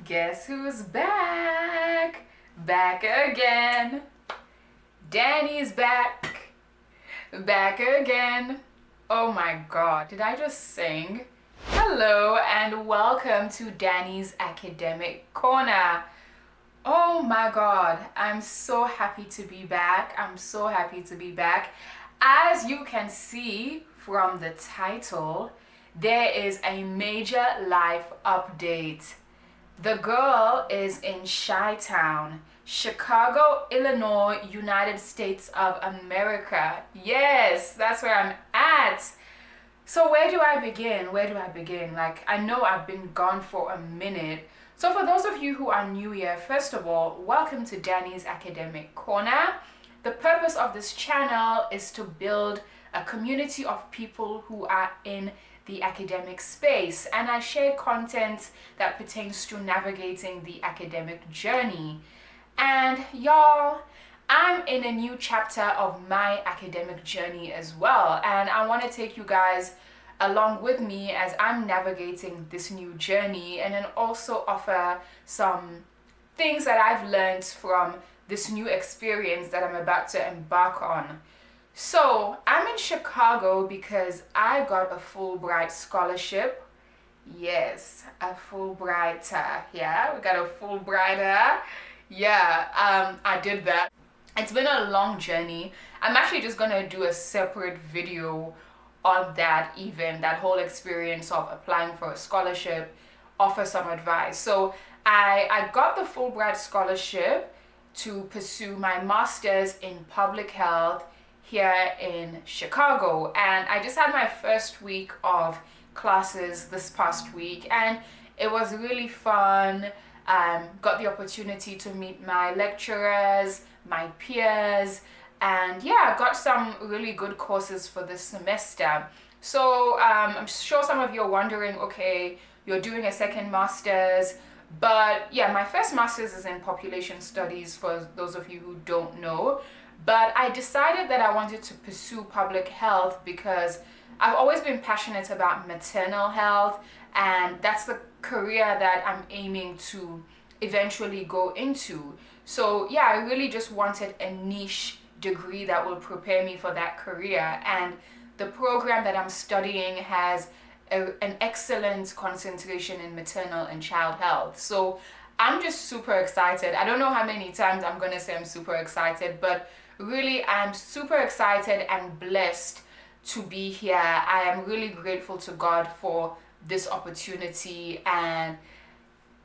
Guess who's back? Back again. Danny's back. Back again. Oh my god, did I just sing? Hello and welcome to Danny's Academic Corner. Oh my god, I'm so happy to be back. I'm so happy to be back. As you can see from the title, there is a major life update. The girl is in Chi-Town, Chicago, Illinois, United States of America. Yes, that's where I'm at. So where do I begin? Where do I begin? Like, I know I've been gone for a minute. So for those of you who are new here, first of all, welcome to Danny's Academic Corner. The purpose of this channel is to build a community of people who are in the academic space, and I share content that pertains to navigating the academic journey. And y'all, I'm in a new chapter of my academic journey as well, and I want to take you guys along with me as I'm navigating this new journey, and then also offer some things that I've learned from this new experience that I'm about to embark on. So I'm in Chicago because I got a Fulbright scholarship. Yes, a Fulbrighter. Yeah, we got a Fulbrighter. Yeah, I did that. It's been a long journey. I'm actually just gonna do a separate video on that, even that whole experience of applying for a scholarship, offer some advice. So I got the Fulbright scholarship to pursue my master's in public health here in Chicago, and I just had my first week of classes this past week, and it was really fun. Got the opportunity to meet my lecturers, my peers, and yeah, got some really good courses for this semester. So I'm sure some of you are wondering, okay, you're doing a second master's, but yeah, my first master's is in population studies, for those of you who don't know. But I decided that I wanted to pursue public health because I've always been passionate about maternal health, and that's the career that I'm aiming to eventually go into. So yeah, I really just wanted a niche degree that will prepare me for that career, and the program that I'm studying has an excellent concentration in maternal and child health. So I'm just super excited. I don't know how many times I'm gonna say I'm super excited, but really I'm super excited and blessed to be here. I am really grateful to God for this opportunity, and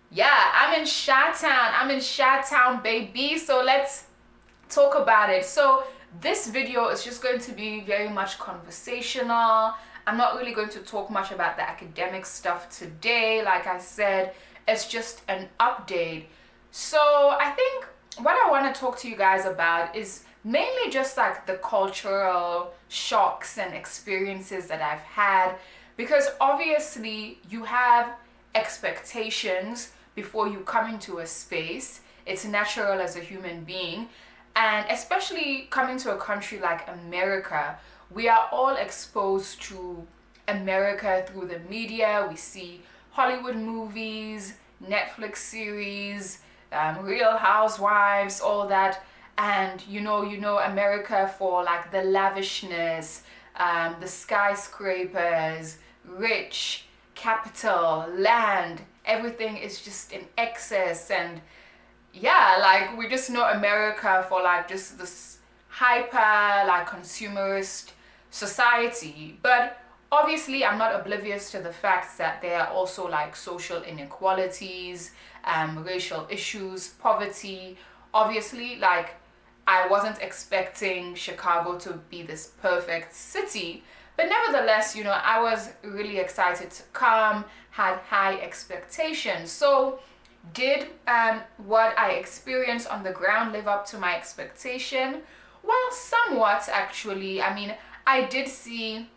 yeah, I'm in Chi-Town. I'm in Chi-Town, baby. So let's talk about it. So this video is just going to be very much conversational. I'm not really going to talk much about the academic stuff today. Like I said, it's just an update. So I think what I want to talk to you guys about is mainly just like the cultural shocks and experiences that I've had, because obviously you have expectations before you come into a space. It's natural as a human being, and especially coming to a country like America, we are all exposed to America through the media. We see Hollywood movies, Netflix series, Real Housewives, all that. And you know America for like the lavishness, the skyscrapers, rich, capital, land, everything is just in excess. And yeah, like we just know America for like just this hyper like consumerist society. But obviously I'm not oblivious to the fact that there are also like social inequalities, racial issues, poverty. Obviously, like I wasn't expecting Chicago to be this perfect city, but nevertheless, I was really excited to come, had high expectations. So did what I experienced on the ground live up to my expectation? Well, somewhat actually. I mean, I did see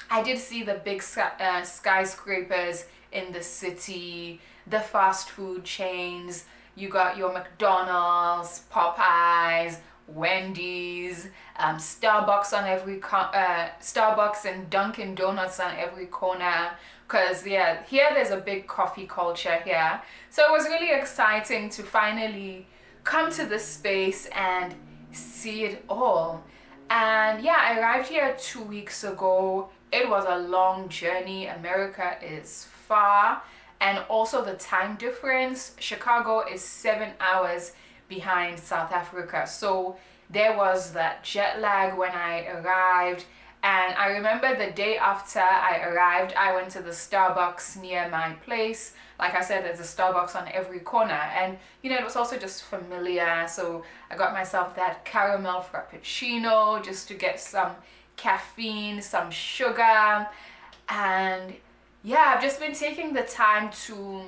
the big skyscrapers in the city, the fast food chains. You got your McDonald's, Popeyes, Wendy's, Starbucks on every Starbucks and Dunkin' Donuts on every corner. Cause yeah, here there's a big coffee culture here. So it was really exciting to finally come to this space and see it all. And yeah, I arrived here 2 weeks ago. It was a long journey. America is far, and also the time difference. Chicago is 7 hours behind South Africa. So there was that jet lag when I arrived. And I remember the day after I arrived, I went to the Starbucks near my place. Like I said, there's a Starbucks on every corner. And, you know, it was also just familiar. So I got myself that caramel frappuccino just to get some caffeine, some sugar. And yeah, I've just been taking the time to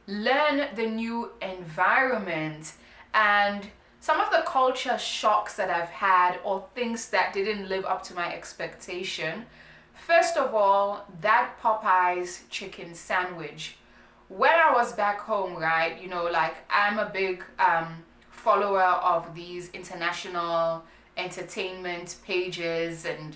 learn the new environment and some of the culture shocks that I've had or things that didn't live up to my expectation. First of all, that Popeyes chicken sandwich. When I was back home, right, you know, like I'm a big follower of these international entertainment pages, and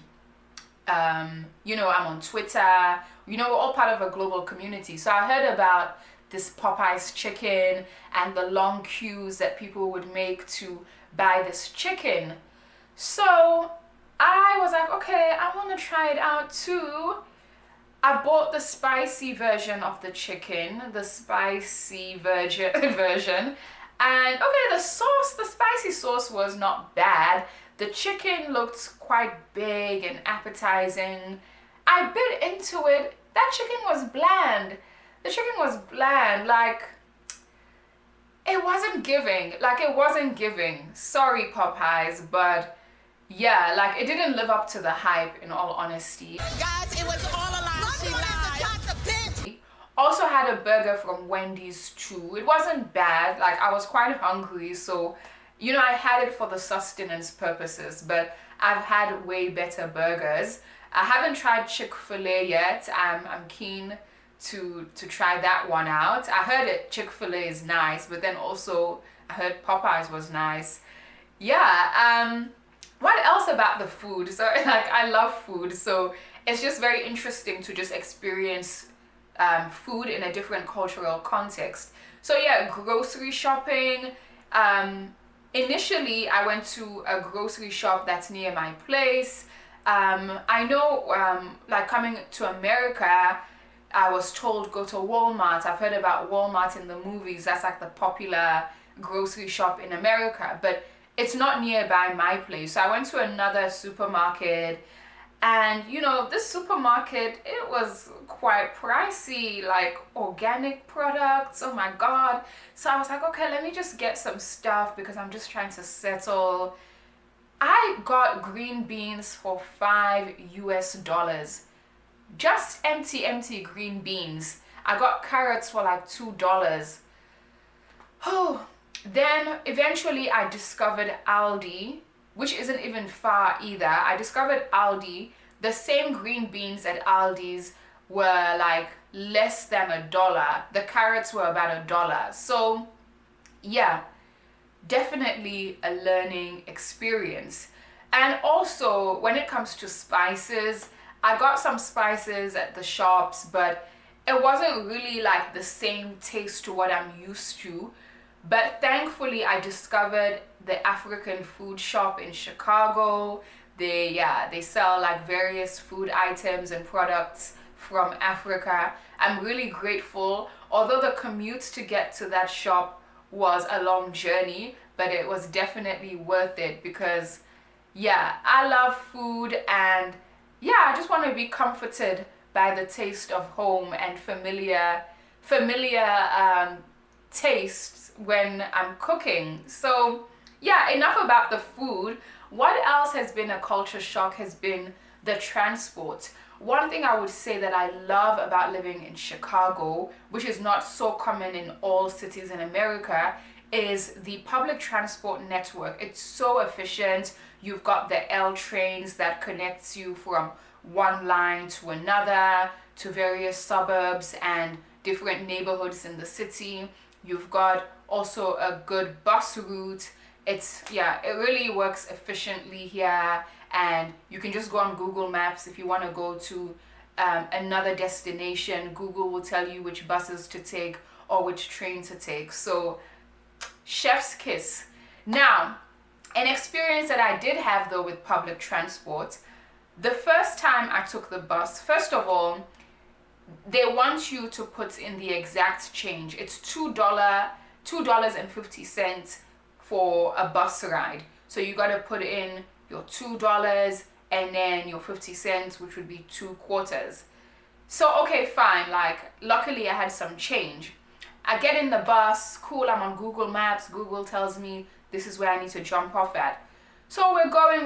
you know, I'm on Twitter, you know, we're all part of a global community. So I heard about this Popeyes chicken and the long queues that people would make to buy this chicken. So I was like, okay, I want to try it out too. I bought the spicy version of the chicken, the spicy version. And okay, the spicy sauce was not bad. The chicken looked quite big and appetizing. I bit into it. That chicken was bland. The chicken was bland, like it wasn't giving. Sorry, Popeyes, but yeah, like it didn't live up to the hype, in all honesty. Guys, it was all a lie. She lied. Also had a burger from Wendy's too. It wasn't bad. Like I was quite hungry, so you know, I had it for the sustenance purposes, but I've had way better burgers. I haven't tried Chick-fil-A yet. I'm keen to try that one out. I heard Chick-fil-A is nice, but then also I heard Popeyes was nice. Yeah, what else about the food? So like I love food, so it's just very interesting to just experience food in a different cultural context. So yeah, grocery shopping. Initially I went to a grocery shop that's near my place. I know like coming to America, I was told go to Walmart. I've heard about Walmart in the movies. That's like the popular grocery shop in America, but it's not nearby my place. So I went to another supermarket, and you know, this supermarket, it was quite pricey, like organic products. Oh my God. So I was like, okay, let me just get some stuff because I'm just trying to settle. I got green beans for $5 US. Just empty green beans. I got carrots for like $2. Oh, then eventually I discovered Aldi, which isn't even far either. I discovered Aldi. The same green beans at Aldi's were like less than $1. The carrots were about $1. So yeah, definitely a learning experience. And also when it comes to spices, I got some spices at the shops, but it wasn't really like the same taste to what I'm used to. But thankfully I discovered the African food shop in Chicago. They sell like various food items and products from Africa. I'm really grateful. Although the commute to get to that shop was a long journey, but it was definitely worth it because yeah, I love food, and yeah, I just want to be comforted by the taste of home and familiar tastes when I'm cooking. So yeah, enough about the food. What else has been a culture shock has been the transport. One thing I would say that I love about living in Chicago, which is not so common in all cities in America, is the public transport network. It's so efficient. You've got the L trains that connects you from one line to another, to various suburbs and different neighborhoods in the city. You've got also a good bus route, It really works efficiently here, and you can just go on Google Maps if you want to go to another destination. Google will tell you which buses to take or which train to take. So chef's kiss. Now, an experience that I did have though with public transport, the first time I took the bus, first of all, they want you to put in the exact change. It's $2.50 for a bus ride. So you got to put in your $2 and then your 50 cents, which would be 2/4. So, okay, fine. Like, luckily I had some change. I get in the bus, cool, I'm on Google Maps. Google tells me this is where I need to jump off at. So we're going.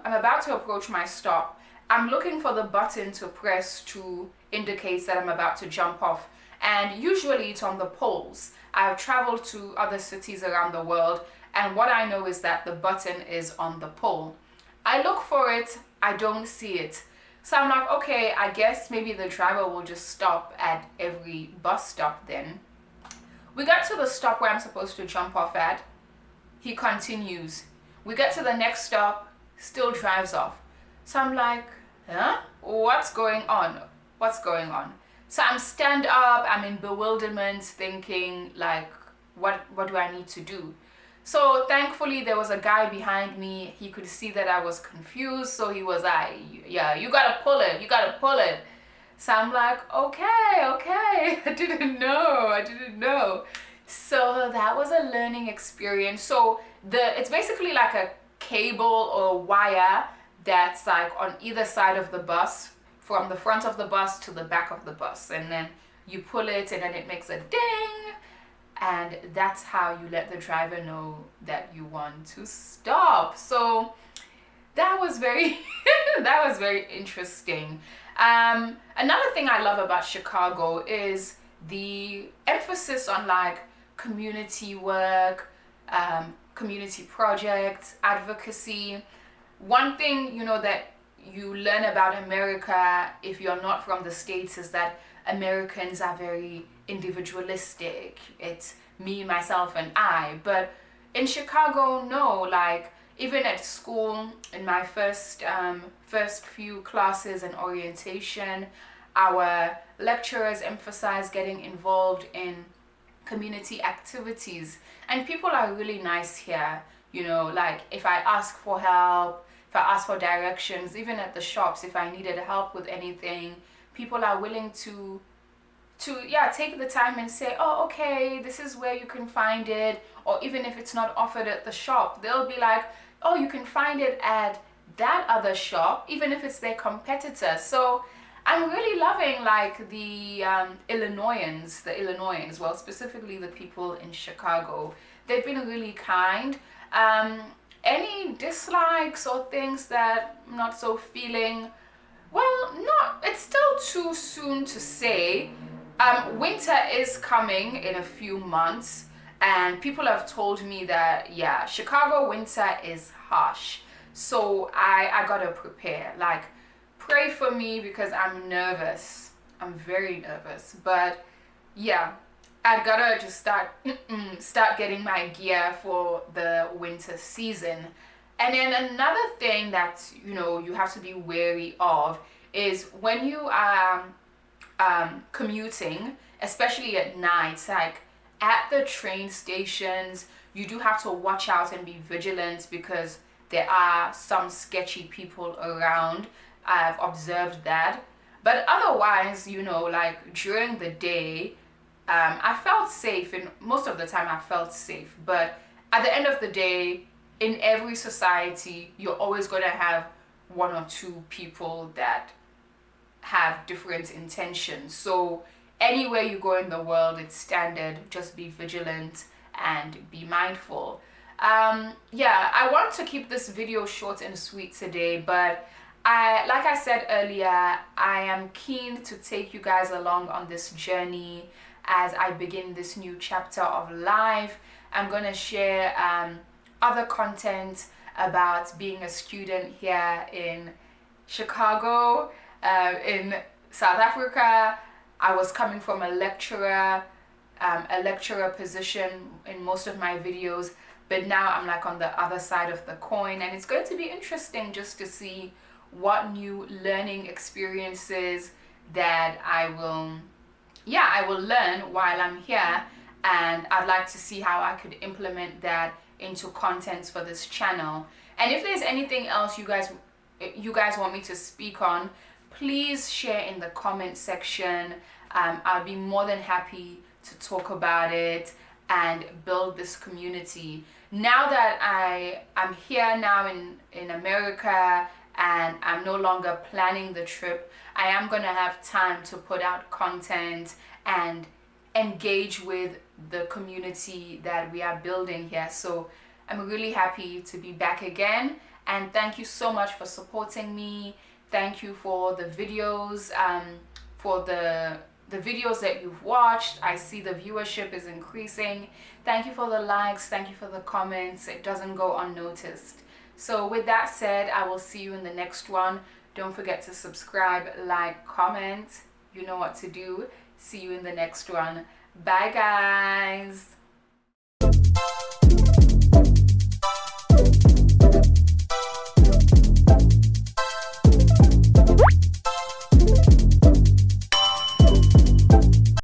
I'm about to approach my stop. I'm looking for the button to press to indicate that I'm about to jump off. And usually it's on the poles. I've traveled to other cities around the world, and what I know is that the button is on the pole. I look for it, I don't see it. So I'm like, okay, I guess maybe the driver will just stop at every bus stop then. We got to the stop where I'm supposed to jump off at. He continues. We get to the next stop, still drives off. So I'm like, huh? What's going on? So I'm stand up, I'm in bewilderment, thinking like, what do I need to do? So thankfully there was a guy behind me. He could see that I was confused, so he was like, yeah, you gotta pull it. So I'm like, okay. I didn't know. So that was a learning experience. So it's basically like a cable or wire that's like on either side of the bus, from the front of the bus to the back of the bus, and then you pull it and then it makes a ding, and that's how you let the driver know that you want to stop. So that was very that was very interesting. Another thing I love about Chicago is the emphasis on like community work, community projects, advocacy. One thing, that you learn about America if you're not from the States is that Americans are very individualistic. It's me, myself, and I. But in Chicago, no. Like, even at school, in my first few classes and orientation, our lecturers emphasize getting involved in community activities. And people are really nice here. Like if I ask for help, if I ask for directions, even at the shops, if I needed help with anything, people are willing to take the time and say, oh, okay, this is where you can find it. Or even if it's not offered at the shop, they'll be like, oh, you can find it at that other shop, even if it's their competitor. So I'm really loving like the Illinoisans, well, specifically the people in Chicago. They've been really kind. Any dislikes or things that I'm not so feeling? Well, it's still too soon to say. Winter is coming in a few months, and people have told me that, yeah, Chicago winter is harsh. So I gotta prepare. Like, pray for me because I'm nervous. I'm very nervous. But yeah, I gotta just start getting my gear for the winter season. And then another thing that you have to be wary of is when you are commuting, especially at night, like at the train stations, you do have to watch out and be vigilant because there are some sketchy people around. I've observed that. But otherwise, like during the day, I felt safe, and most of the time I felt safe. But at the end of the day, in every society, you're always going to have one or two people that have different intentions. So anywhere you go in the world, it's standard. Just be vigilant and be mindful. I want to keep this video short and sweet today, but like I said earlier, I am keen to take you guys along on this journey as I begin this new chapter of life. I'm going to share other content about being a student here in Chicago, in South Africa. I was coming from a lecturer position in most of my videos. but now I'm like on the other side of the coin, and it's going to be interesting just to see what new learning experiences that I will learn while I'm here, and I'd like to see how I could implement that into contents for this channel. And if there's anything else you guys want me to speak on, please share in the comment section. I'll be more than happy to talk about it and build this community. Now that I'm here now in America and I'm no longer planning the trip, I am gonna have time to put out content and engage with the community that we are building here. So I'm really happy to be back again, and thank you so much for supporting me. Thank you for the videos, for the videos that you've watched. I see the viewership is increasing. Thank you for the likes, thank you for the comments. It doesn't go unnoticed. So with that said, I will see you in the next one. Don't forget to subscribe, like, comment. You know what to do. See you in the next one. Bye guys.